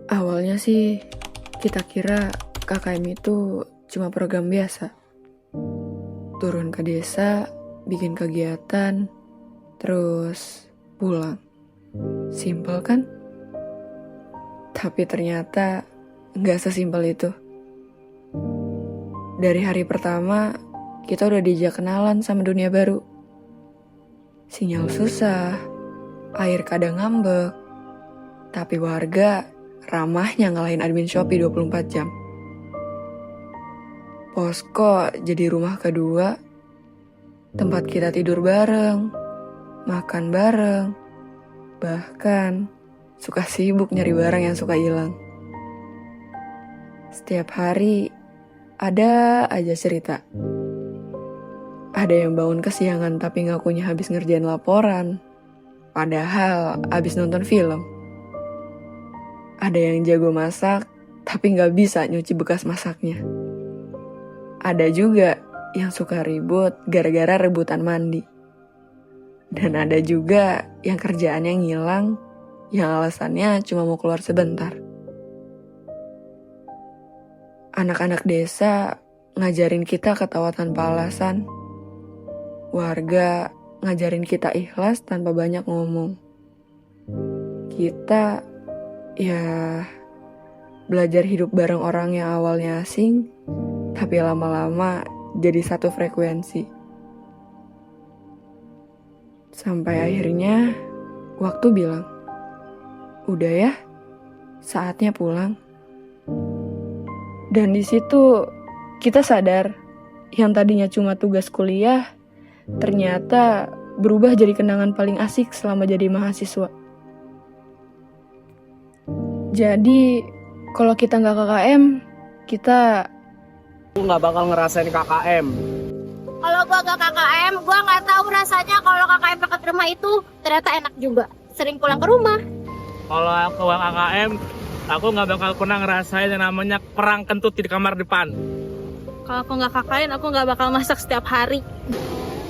Awalnya sih kita kira KKM itu cuma program biasa. Turun ke desa, bikin kegiatan, terus pulang. Simpel kan? Tapi ternyata nggak sesimpel itu. Dari hari pertama, kita udah diajak kenalan sama dunia baru. Sinyal susah, air kadang ngambek, tapi warga ramahnya ngalahin admin Shopee 24 jam. Posko jadi rumah kedua, tempat kita tidur bareng, makan bareng, bahkan suka sibuk nyari barang yang suka hilang. Setiap hari ada aja cerita. Ada yang bangun kesiangan tapi ngakunya habis ngerjain laporan, padahal habis nonton film. Ada yang jago masak tapi nggak bisa nyuci bekas masaknya. Ada juga yang suka ribut gara-gara rebutan mandi. Dan ada juga yang kerjaannya ngilang, yang alasannya cuma mau keluar sebentar. Anak-anak desa ngajarin kita ketawa tanpa alasan. Warga ngajarin kita ikhlas tanpa banyak ngomong. Kita, belajar hidup bareng orang yang awalnya asing, tapi lama-lama jadi satu frekuensi. Sampai akhirnya waktu bilang, udah ya, saatnya pulang. Dan di situ kita sadar, yang tadinya cuma tugas kuliah, ternyata berubah jadi kenangan paling asik selama jadi mahasiswa. Jadi, kalau kita nggak KKM, kita nggak bakal ngerasain KKM. Kalau gua gak KKM, gua nggak tahu rasanya kalau KKM dekat rumah itu ternyata enak juga. Sering pulang ke rumah. Kalau aku gak KKM, aku nggak bakal pernah ngerasain yang namanya perang kentut di kamar depan. Kalau aku nggak KKM, aku nggak bakal masak setiap hari.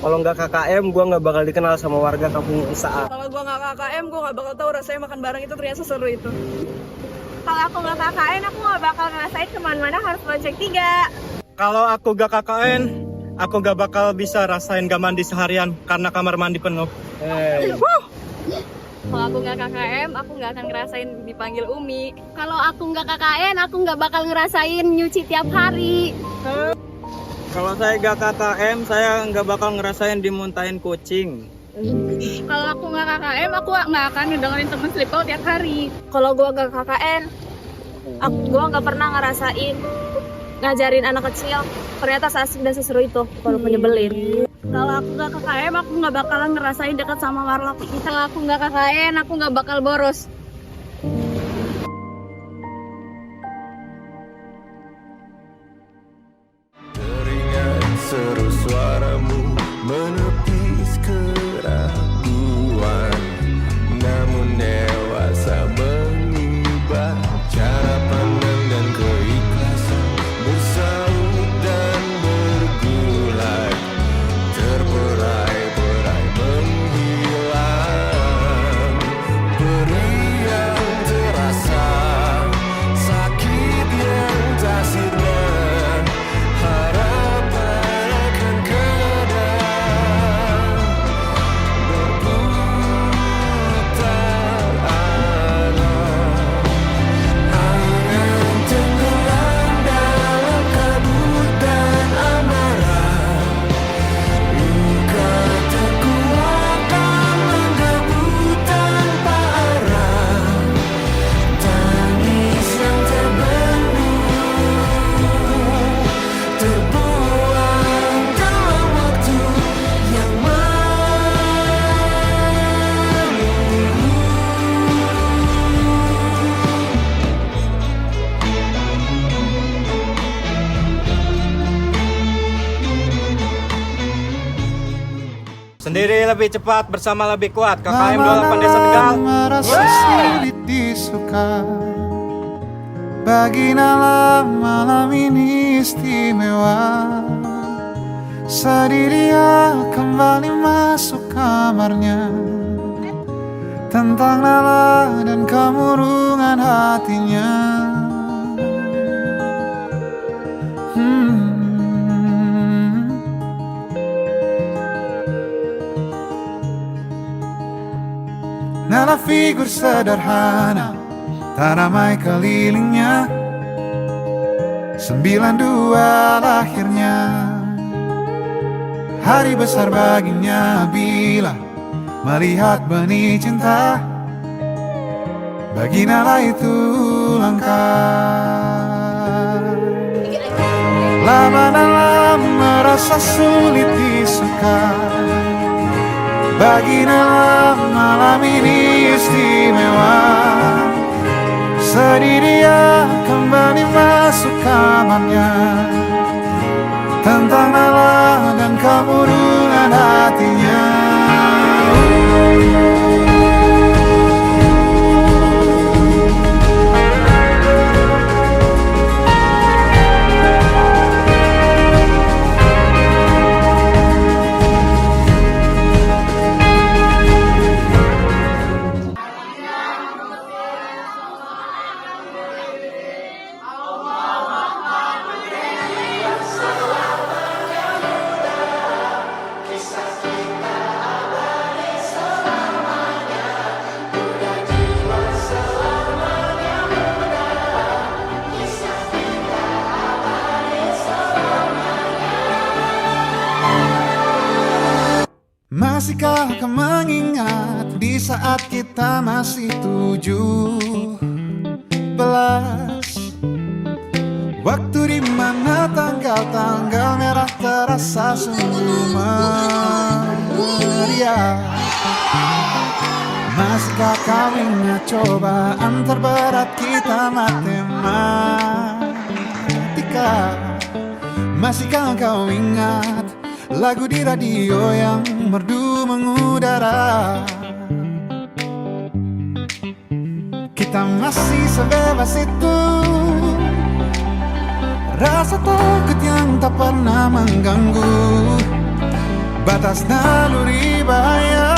Kalau nggak KKM, gue nggak bakal dikenal sama warga kampung Isaa. Kalau gue nggak KKM, gue nggak bakal tahu rasanya makan bareng itu ternyata seru itu. Kalau aku nggak KKN, aku nggak bakal ngerasain kemana-mana harus lonceng 3. Kalau aku gak KKN, aku gak bakal bisa rasain gak mandi seharian karena kamar mandi penuh. Kalau aku nggak KKM, aku nggak akan ngerasain dipanggil Umi. Kalau aku nggak KKN, aku nggak bakal ngerasain nyuci tiap hari. Kalau saya gak KKM, saya nggak bakal ngerasain dimuntahin kucing. Kalau aku nggak KKM, aku nggak akan ngedengerin temen sleep out tiap hari. Kalau gua nggak KKN, gua nggak pernah ngerasain ngajarin anak kecil ternyata seasik dan seseru itu, walaupun nyebelin. Kalau aku nggak KKM, aku nggak bakalan ngerasain dekat sama warlock. Kalau aku nggak KKN, aku nggak bakal boros. Teringat seru suaramu menepis keraguan, namun dewasa mengubah cara pandang dan keikhlasan, bersaut dan bergulai, terberai-berai menghilang. Perih yang terasa, sakit yang tak sirna, harapan akan kadang berputar alam. Angan tenggelam dalam kabut dan amarah, luka terkuat akan menggebu tanpa arah, tangis yang terbendung terbuang dalam waktu yang Sendiri lebih cepat, bersama lebih kuat. KKM 28 Desa Tegal. merasa sulit disuka, bagi Nala malam ini istimewa. Sedih dia kembali masuk kamarnya, tentang nala dan kemurungan hatinya. Nala figur sederhana, tak ramai kelilingnya. 92 lahirnya, hari besar baginya bila melihat benih cinta. Bagi Nala itu langka. Lama Nala merasa sulit disuka. Bagi Nala malam ini istimewa. Sedih dia kembali masuk kamarnya. Tentang Nala dan kemurungan hatinya. Masihkah kau mengingat di saat kita masih 17? Waktu di mana tanggal-tanggal merah terasa sungguh meriah. Masihkah kau ingat cobaan terberat kita matematika? Masihkah kau ingat lagu di radio yang merdu mengudara? Kita masih sebebas itu. Rasa takut yang tak pernah mengganggu batas naluri bahaya.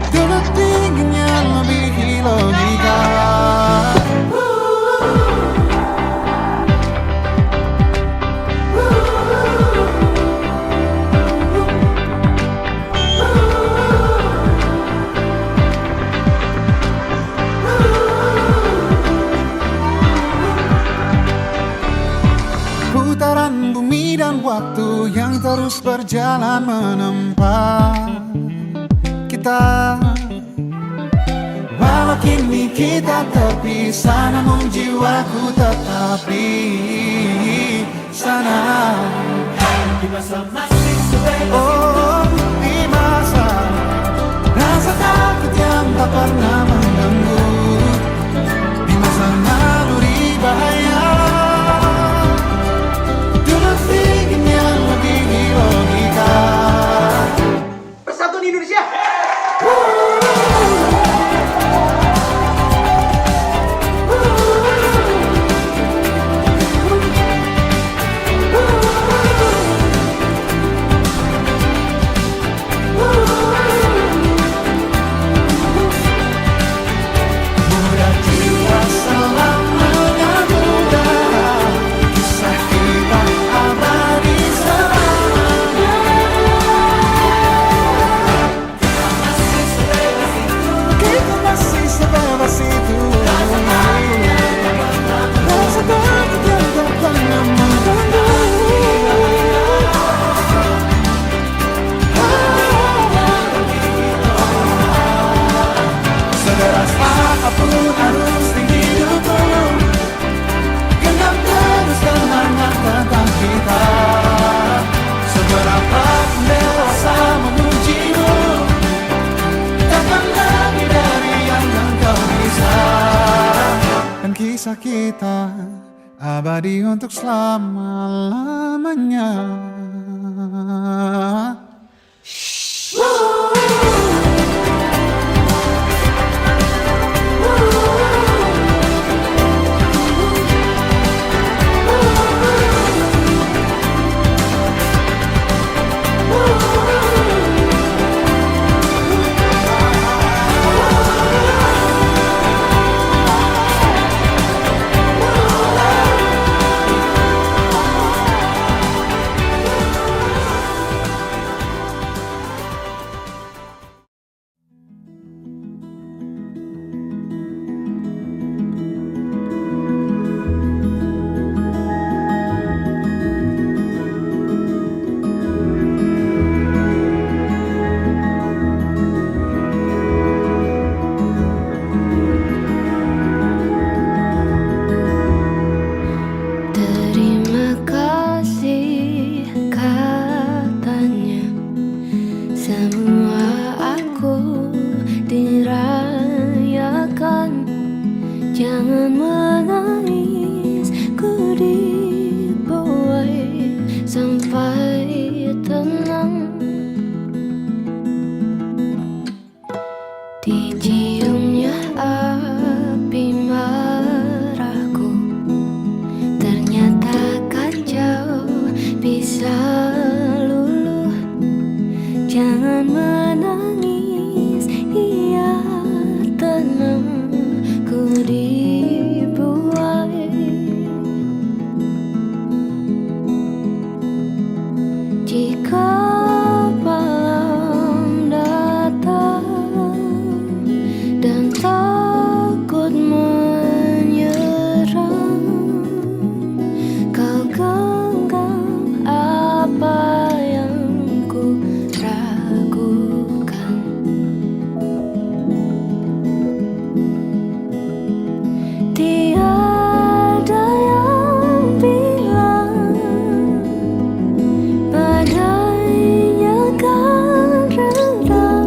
Dulu tingginya melebihi logika. Putaran bumi dan waktu yang terus berjalan menempa kita. Walau kini kita terpisah, namun jiwaku tetap di sana. Oh, di masa rasa takut yang tak pernah mengganggu, di masa naluri bahaya. Persatuan Indonesia. Muda jiwa selamanya muda, kisah kita abadi selamanya. Kita masih sebebas itu. Rasa takut yang tak pernah mengganggu. Sederas apapun harus di hidupku, genggam terus semangat tentang kita. Seberapa pun dewasa memujimu, takkan lagi dari yang engkau bisa. Dan kisah kita abadi untuk selama-lamanya. Diciumnya api marahku, ternyata kacau bisa luluh. Jangan menangis, iya tenang, ku dibuai. Jika malam datang dan takut menyerang, kau genggam apa yang ku ragukan. Tiada yang bilang badainya kan redam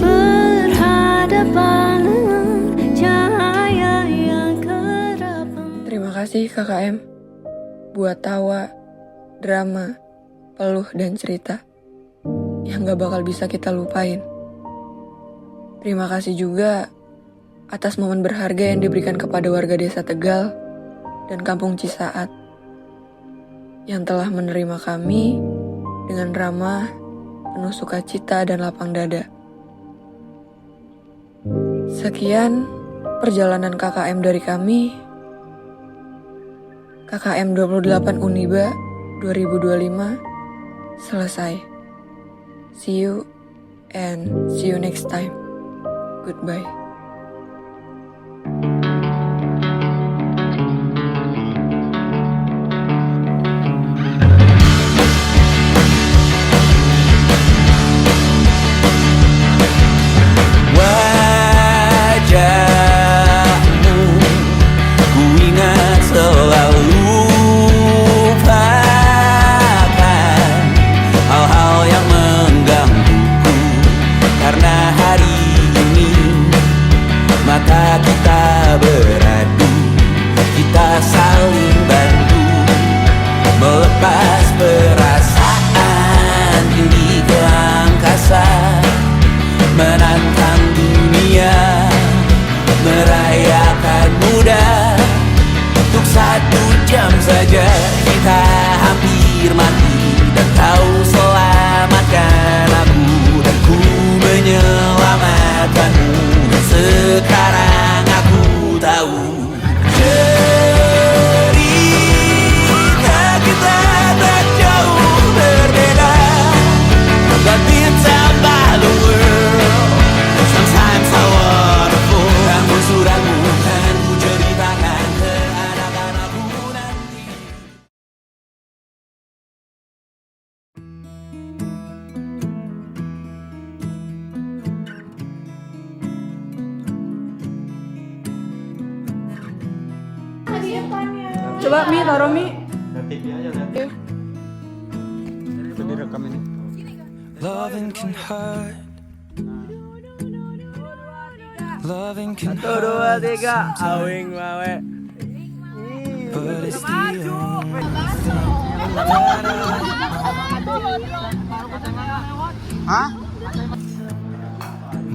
berhadapan dengan cahaya yang kerap. Terima kasih KKM buat tawa, drama, peluh, dan cerita yang gak bakal bisa kita lupain. Terima kasih juga atas momen berharga yang diberikan kepada warga desa Tegal dan kampung Cisaat yang telah menerima kami dengan ramah, penuh sukacita dan lapang dada. Sekian perjalanan KKM dari kami, KKM 28 Uniba 2025 selesai. See you and see you next time. Goodbye. Wajahmu ku ingat selalu, lupakan hal-hal yang menggangguku. Karena hari ini mata kita beradu, kita saling bantu melepas perasaan tinggi ke angkasa, menantang dunia, merayakan muda. Untuk 1 jam saja kita hampir mati, dan kau selamatkan aku, dan ku menyelamatkanmu. Dan sekarang aku tahu cerita kita tak jauh berbeda, but it's about the world. Sometimes how wonderful. Kamu suratmu kan ku ceritakan ke anak-anakku nanti. Coba Mi, taruh Mi. Itu direkam ini. Loving can hurt. Loving can 1, 2, 3, awing wawe. but it's the only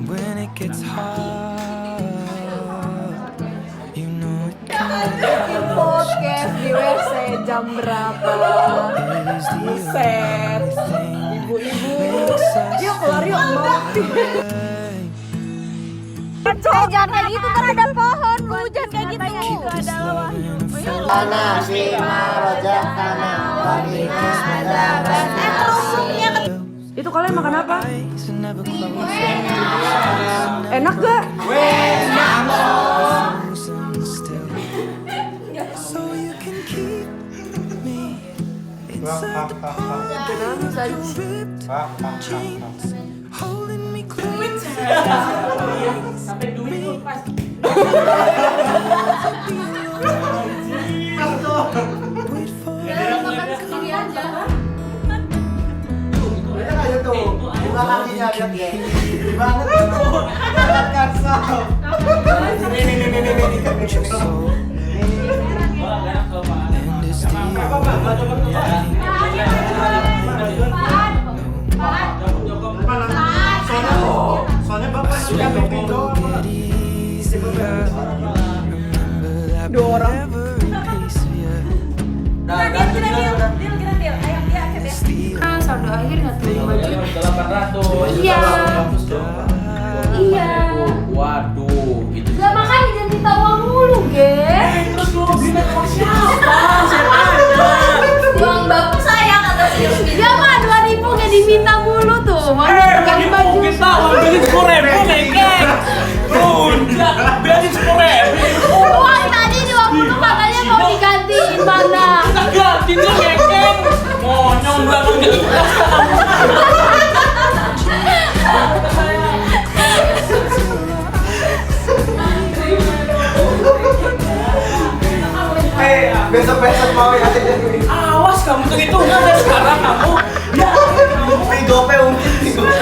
when it gets hard, you know it can Podcast di WC jam berapa? Buset. Ibu-ibu. Yuk keluar yuk, mau. Jangan kayak gitu, kan ada pohon. Lu jangan kayak gitu. Ada wahyu. Tanah lima rojak tanah wanita ada Kerupuknya Itu kalian makan apa? Enak gak? so you can keep me inside the ripped jeans, holding me close. Wait for aja tuh buka kakinya lihat ya gede banget tuh angkat kasar your soul, and it's the soalnya Dua orang. Saldo akhir nggak tuh 5 juta. Iya. Iya. Waduh, itu. Gak makanya jangan minta uang mulu, Ge. Terus lu bina sama siapa? Siapa aja? Uang bapak saya kata si Yusmi. Ya mah 2.000 gak diminta mulu tuh. Mau ganti baju. Kita uang beli 10.000 Mekeng. Udah, beli 10.000. Uang tadi 20 katanya mau digantiin mana? Kita ganti dia Mekeng. Monyong banget gitu. Besok-besok mau ya. Awas kamu tuh itu nggak ada sekarang kamu. Ya, Vigope mungkin Vigope.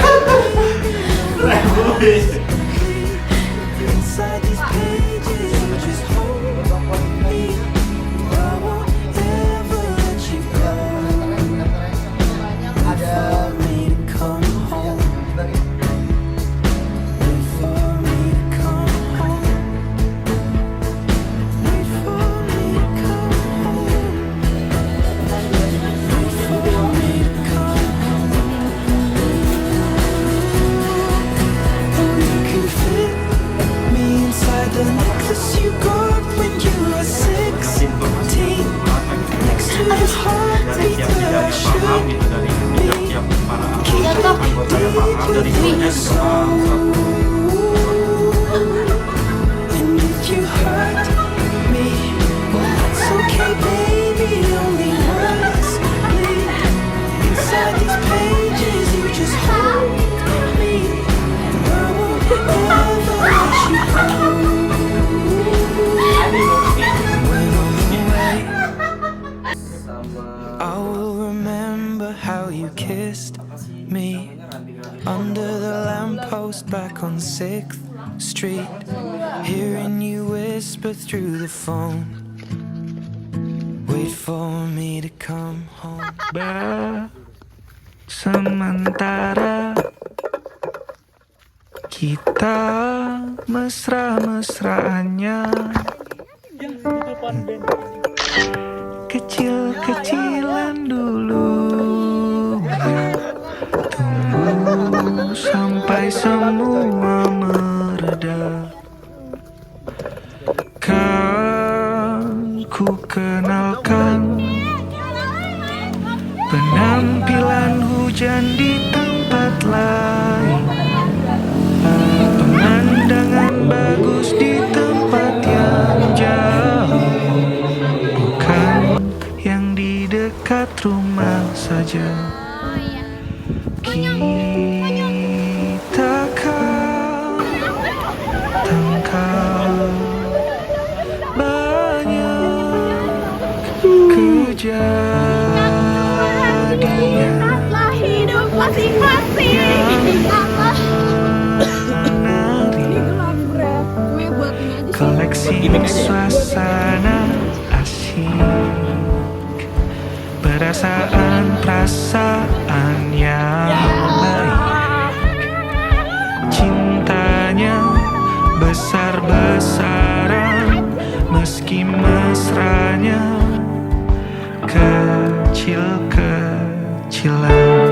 Inside these pages, you just hold me. I won't ever let you go. Wait for me to come home. Wait for me to come home. Wait for me to come home. Wait for me to come home. And you can fit me inside the necklace you got when you were 16. Next to the heartbeat that I should be. Keep it deep within your soul. And if you hurt me, well that's okay, baby. Only words bleed inside these pages. You just hold me. I won't ever let you go. When I'm away, I will remember how you kissed me under the lamppost back on 6th Street, hearing you whisper through the phone. Wait for me to come home. Sementara kita mesra-mesraannya, kecil-kecilan dulu. Tunggu sampai semua mereda. Kan ku kenalkan penampilan hujan di tempat lain, pemandangan bagus di tempat yang jauh, bukan yang di dekat rumah saja. Kita kan tangkap banyak kejadian Lah hidup masing-masing. menarik, koleksi suasana asyik, perasaan yang baik, cintanya besar-besaran, meski mesranya kecil-kecilan.